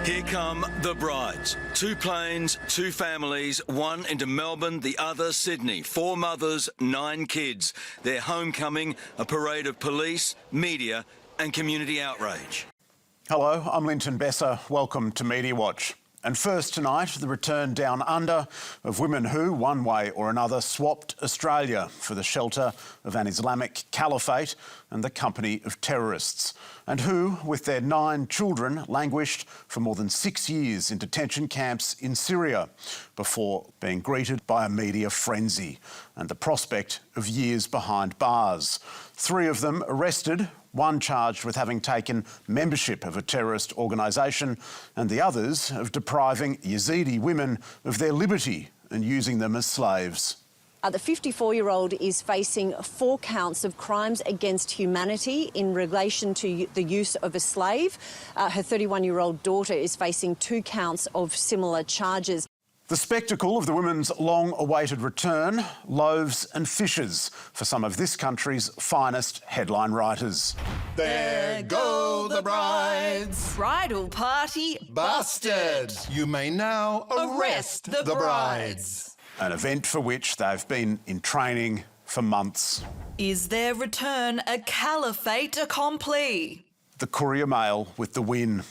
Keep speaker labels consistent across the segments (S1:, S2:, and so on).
S1: Here come the brides. 2 planes, 2 families, one into Melbourne, the other Sydney. 4 mothers, 9 kids. Their homecoming, a parade of police, media and community outrage.
S2: Hello, I'm Linton Besser. Welcome to Media Watch. And first tonight, the return down under of women who, one way or another, swapped Australia for the shelter of an Islamic caliphate and the company of terrorists, and who, with their 9 children, languished for more than 6 years in detention camps in Syria before being greeted by a media frenzy and the prospect of years behind bars. 3 of them arrested, 1 charged with having taken membership of a terrorist organisation, and the others of depriving Yazidi women of their liberty and using them as slaves.
S3: The 54-year-old is facing 4 counts of crimes against humanity in relation to the use of a slave. Her 31-year-old daughter is facing 2 counts of similar charges.
S2: The spectacle of the women's long-awaited return, loaves and fishes for some of this country's finest headline writers.
S4: There go the brides.
S5: Bridal party
S4: busted. You may now arrest the brides.
S2: An event for which they've been in training for months.
S5: Is their return a caliphate accompli?
S2: The Courier Mail with the win.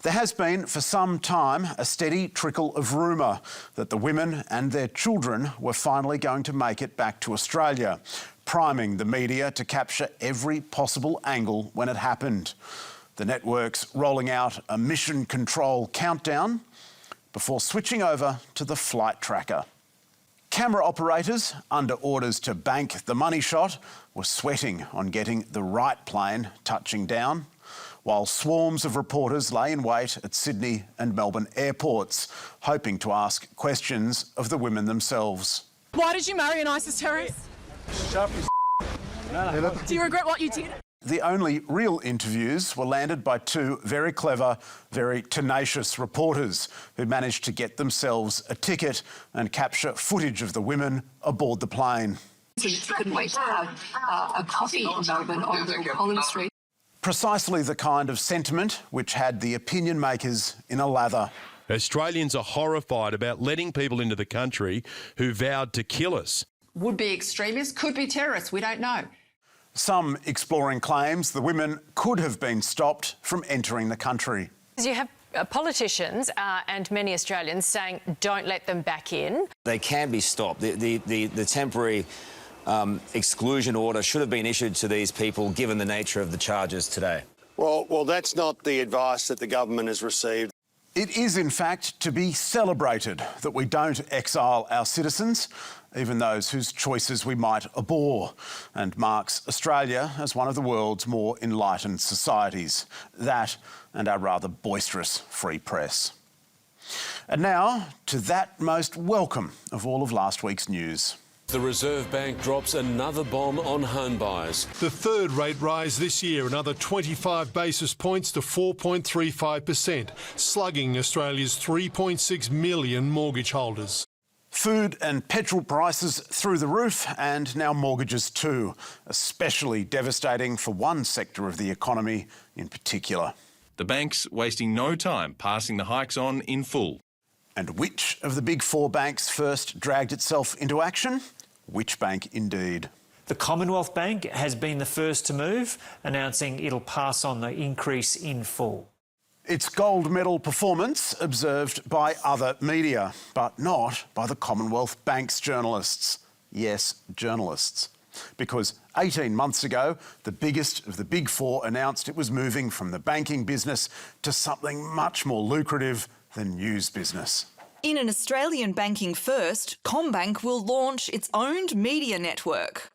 S2: There has been, for some time, a steady trickle of rumour that the women and their children were finally going to make it back to Australia, priming the media to capture every possible angle when it happened. The networks rolling out a mission control countdown before switching over to the flight tracker. Camera operators, under orders to bank the money shot, were sweating on getting the right plane touching down, while swarms of reporters lay in wait at Sydney and Melbourne airports, hoping to ask questions of the women themselves.
S6: Why did you marry an ISIS terrorist? Do you regret what you did?
S2: The only real interviews were landed by 2 very clever, very tenacious reporters who managed to get themselves a ticket and capture footage of the women aboard the plane.
S7: You couldn't wait to have a coffee in Melbourne on Little Collins Street.
S2: Precisely the kind of sentiment which had the opinion makers in a lather.
S8: Australians are horrified about letting people into the country who vowed to kill us.
S9: Would be extremists, could be terrorists, we don't know.
S2: Some exploring claims the women could have been stopped from entering the country.
S10: You have politicians and many Australians saying don't let them back in.
S11: They can be stopped. The temporary exclusion order should have been issued to these people given the nature of the charges today.
S12: Well, that's not the advice that the government has received.
S2: It is, in fact, to be celebrated that we don't exile our citizens, even those whose choices we might abhor, and marks Australia as one of the world's more enlightened societies. That and our rather boisterous free press. And now to that most welcome of all of last week's news.
S13: The Reserve Bank drops another bomb on home buyers.
S14: The 3rd rate rise this year, another 25 basis points to 4.35%, slugging Australia's 3.6 million mortgage holders.
S2: Food and petrol prices through the roof, and now mortgages too, especially devastating for one sector of the economy in particular.
S15: The bank's wasting no time passing the hikes on in full.
S2: And which of the big 4 banks first dragged itself into action? Which bank indeed?
S16: The Commonwealth Bank has been the first to move, announcing it'll pass on the increase in full.
S2: Its gold medal performance observed by other media, but not by the Commonwealth Bank's journalists. Yes, journalists. Because 18 months ago, the biggest of the big 4 announced it was moving from the banking business to something much more lucrative than news business.
S5: In an Australian banking first, CommBank will launch its own media network.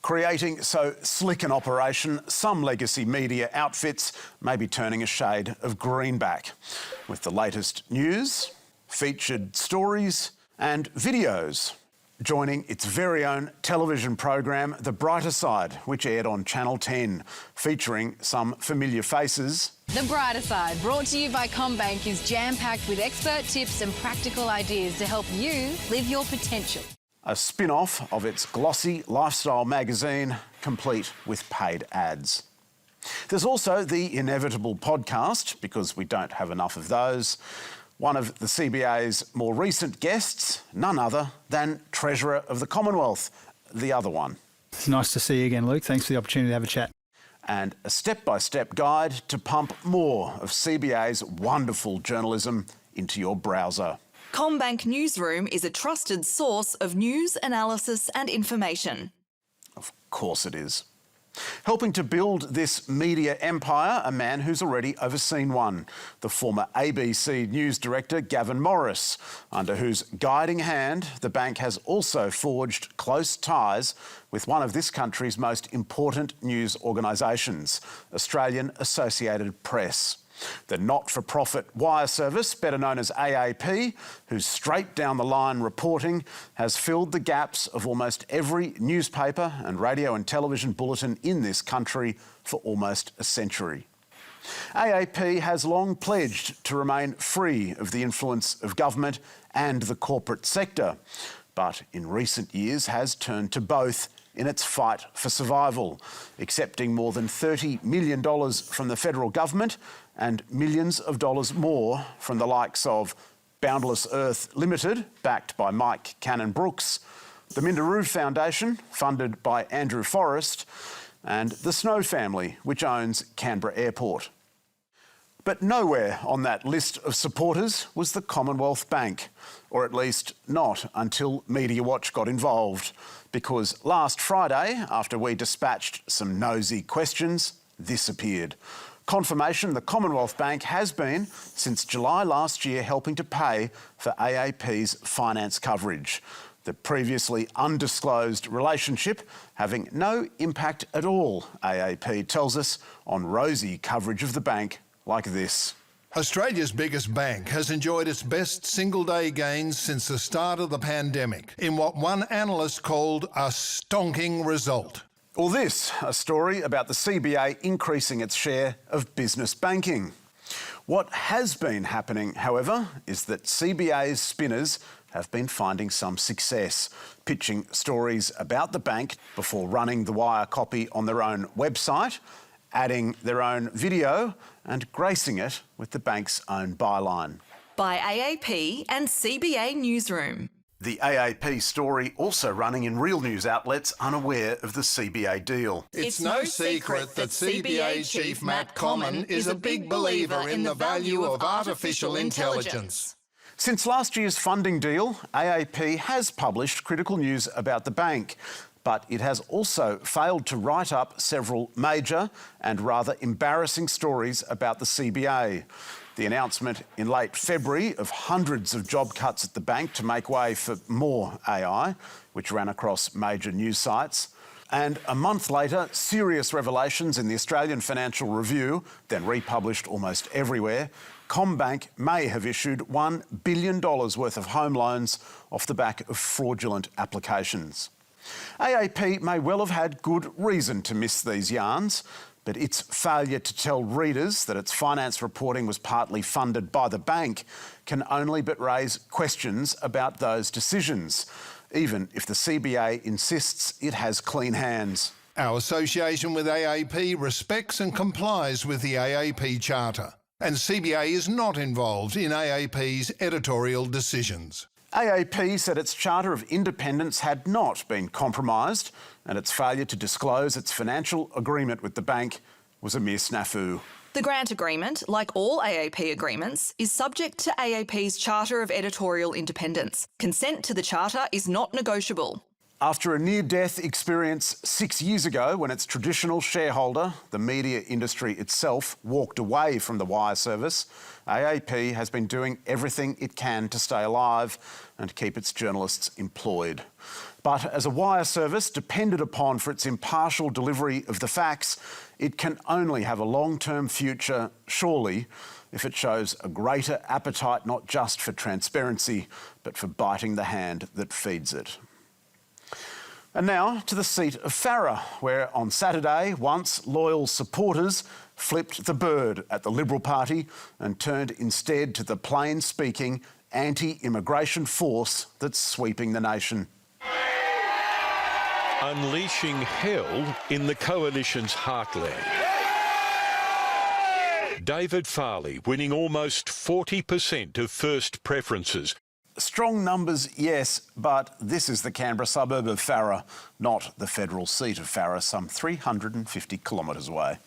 S2: Creating so slick an operation, some legacy media outfits may be turning a shade of greenback, with the latest news, featured stories and videos joining its very own television program, The Brighter Side, which aired on Channel 10, featuring some familiar faces.
S17: The Brighter Side, brought to you by CommBank, is jam-packed with expert tips and practical ideas to help you live your potential.
S2: A spin-off of its glossy lifestyle magazine, complete with paid ads. There's also the inevitable podcast, because we don't have enough of those. One of the CBA's more recent guests, none other than Treasurer of the Commonwealth, the other one.
S18: It's nice to see you again, Luke. Thanks for the opportunity to have a chat.
S2: And a step-by-step guide to pump more of CBA's wonderful journalism into your browser.
S5: CommBank Newsroom is a trusted source of news, analysis and information.
S2: Of course it is. Helping to build this media empire, a man who's already overseen one, the former ABC News Director Gavin Morris, under whose guiding hand the bank has also forged close ties with one of this country's most important news organisations, Australian Associated Press. The not-for-profit wire service, better known as AAP, whose straight-down-the-line reporting has filled the gaps of almost every newspaper and radio and television bulletin in this country for almost a century. AAP has long pledged to remain free of the influence of government and the corporate sector, but in recent years has turned to both in its fight for survival, accepting more than $30 million from the federal government and millions of dollars more from the likes of Boundless Earth Limited, backed by Mike Cannon-Brookes, the Minderoo Foundation, funded by Andrew Forrest, and the Snow family, which owns Canberra Airport. But nowhere on that list of supporters was the Commonwealth Bank, or at least not until Media Watch got involved, because last Friday, after we dispatched some nosy questions, this appeared. Confirmation the Commonwealth Bank has been, since July last year, helping to pay for AAP's finance coverage. The previously undisclosed relationship having no impact at all, AAP tells us, on rosy coverage of the bank like this.
S4: Australia's biggest bank has enjoyed its best single-day gains since the start of the pandemic, in what one analyst called a stonking result.
S2: Or this, a story about the CBA increasing its share of business banking. What has been happening, however, is that CBA's spinners have been finding some success, pitching stories about the bank before running the wire copy on their own website, adding their own video and gracing it with the bank's own byline.
S5: By AAP and CBA Newsroom.
S2: The AAP story also running in real news outlets unaware of the CBA deal.
S4: It's no secret that CBA Chief Matt Comyn is a big believer in the value of artificial intelligence.
S2: Since last year's funding deal, AAP has published critical news about the bank, but it has also failed to write up several major and rather embarrassing stories about the CBA. The announcement in late February of hundreds of job cuts at the bank to make way for more AI, which ran across major news sites. And a month later, serious revelations in the Australian Financial Review, then republished almost everywhere. CommBank may have issued $1 billion worth of home loans off the back of fraudulent applications. AAP may well have had good reason to miss these yarns, but its failure to tell readers that its finance reporting was partly funded by the bank can only but raise questions about those decisions, even if the CBA insists it has clean hands.
S4: Our association with AAP respects and complies with the AAP Charter, and CBA is not involved in AAP's editorial decisions.
S2: AAP said its Charter of Independence had not been compromised, and its failure to disclose its financial agreement with the bank was a mere snafu.
S5: The grant agreement, like all AAP agreements, is subject to AAP's Charter of Editorial Independence. Consent to the Charter is not negotiable.
S2: After a near-death experience 6 years ago when its traditional shareholder, the media industry itself, walked away from the wire service, AAP has been doing everything it can to stay alive and keep its journalists employed. But as a wire service depended upon for its impartial delivery of the facts, it can only have a long-term future, surely, if it shows a greater appetite not just for transparency, but for biting the hand that feeds it. And now to the seat of Farrer, where on Saturday, once loyal supporters flipped the bird at the Liberal Party and turned instead to the plain-speaking anti-immigration force that's sweeping the nation.
S8: Unleashing hell in the coalition's heartland. David Farley winning almost 40% of first preferences.
S2: Strong numbers, yes, but this is the Canberra suburb of Farrer, not the federal seat of Farrer, some 350 kilometres away.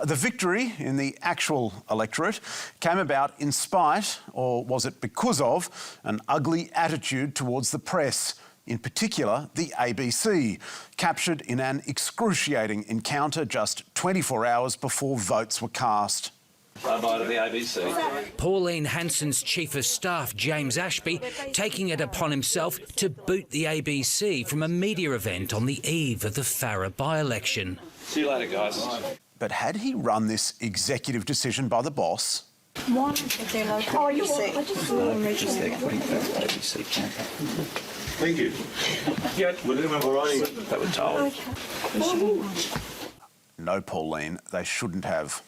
S2: The victory in the actual electorate came about in spite, or was it because of, an ugly attitude towards the press, in particular the ABC, captured in an excruciating encounter just 24 hours before votes were cast.
S19: Bye-bye to the ABC.
S20: Pauline Hanson's Chief of Staff, James Ashby, taking it upon himself to boot the ABC from a media event on the eve of the Farrer by-election.
S19: See you later, guys.
S2: But had he run this executive decision by the boss?
S19: Why is there no ABC? Just their ABC campaign. Thank you. Yeah, we're doing all right. They were told.
S2: No, Pauline, they shouldn't have.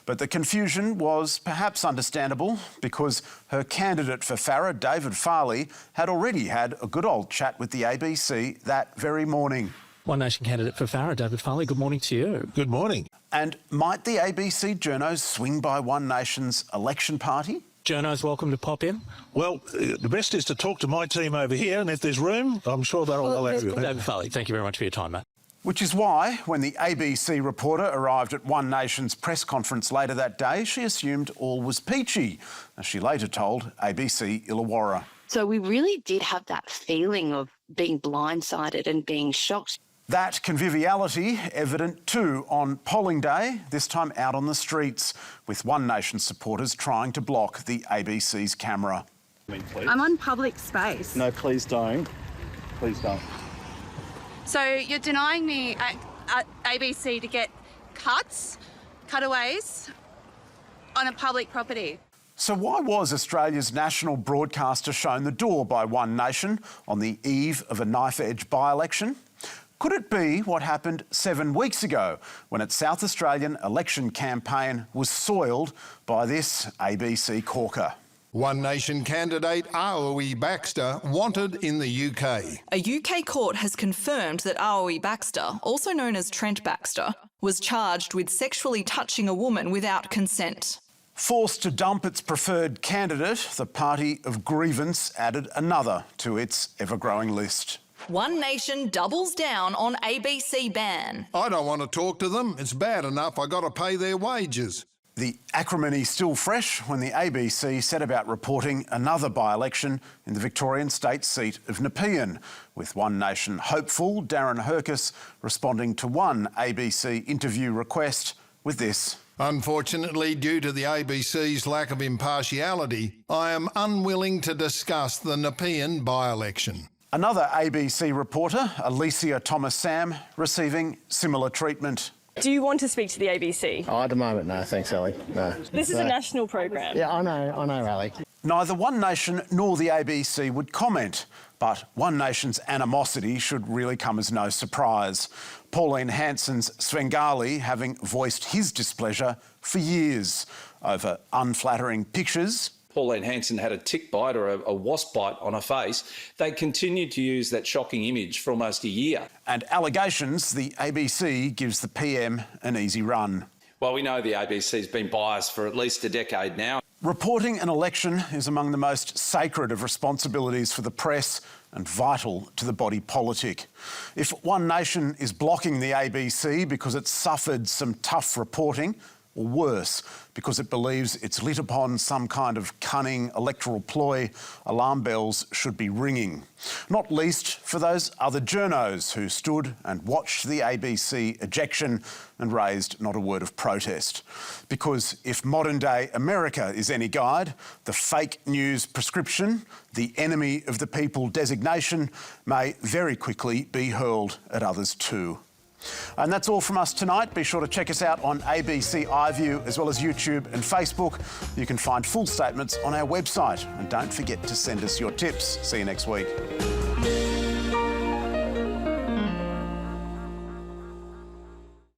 S2: But the confusion was perhaps understandable because her candidate for Farrer, David Farley, had already had a good old chat with the ABC that very morning.
S21: One Nation candidate for Farrer, David Farley, good morning to you.
S22: Good morning.
S2: And might the ABC journos swing by One Nation's election party?
S21: Journos welcome to pop in.
S22: Well, the best is to talk to my team over here, and if there's room, I'm sure they'll allow you.
S21: David Farley, thank you very much for your time, mate.
S2: Which is why, when the ABC reporter arrived at One Nation's press conference later that day, she assumed all was peachy, as she later told ABC Illawarra.
S23: So we really did have that feeling of being blindsided and being shocked.
S2: That conviviality evident too on polling day, this time out on the streets, with One Nation supporters trying to block the ABC's camera.
S24: I'm on public space.
S22: No, please don't. Please don't.
S24: So you're denying me at ABC to get cutaways on a public property.
S2: So why was Australia's national broadcaster shown the door by One Nation on the eve of a knife-edge by-election? Could it be what happened 7 weeks ago when its South Australian election campaign was soiled by this ABC corker?
S4: One Nation candidate Aoi Baxter wanted in the UK.
S5: A UK court has confirmed that Aoi Baxter, also known as Trent Baxter, was charged with sexually touching a woman without consent.
S2: Forced to dump its preferred candidate, the party of grievance added another to its ever-growing list.
S5: One Nation doubles down on ABC ban.
S4: I don't want to talk to them. It's bad enough I got to pay their wages.
S2: The acrimony still fresh when the ABC set about reporting another by-election in the Victorian state seat of Nepean, with One Nation hopeful Darren Hercus responding to one ABC interview request with this.
S4: Unfortunately, due to the ABC's lack of impartiality, I am unwilling to discuss the Nepean by-election.
S2: Another ABC reporter, Alicia Thomas-Sam, receiving similar treatment.
S6: Do you want to speak to the ABC?
S22: Oh, at the moment, no, thanks, Ali. No.
S6: This is a national program.
S22: Yeah, I know, Ali.
S2: Neither One Nation nor the ABC would comment, but One Nation's animosity should really come as no surprise. Pauline Hanson's Svengali having voiced his displeasure for years over unflattering pictures.
S19: Pauline Hanson had a tick bite or a wasp bite on her face. They continued to use that shocking image for almost a year.
S2: And allegations the ABC gives the PM an easy run.
S19: Well, we know the ABC's been biased for at least a decade now.
S2: Reporting an election is among the most sacred of responsibilities for the press and vital to the body politic. If One Nation is blocking the ABC because it suffered some tough reporting, or worse, because it believes it's lit upon some kind of cunning electoral ploy, alarm bells should be ringing. Not least for those other journos who stood and watched the ABC ejection and raised not a word of protest. Because if modern-day America is any guide, the fake news prescription, the enemy of the people designation, may very quickly be hurled at others too. And that's all from us tonight. Be sure to check us out on ABC iView as well as YouTube and Facebook. You can find full statements on our website. And don't forget to send us your tips. See you next week.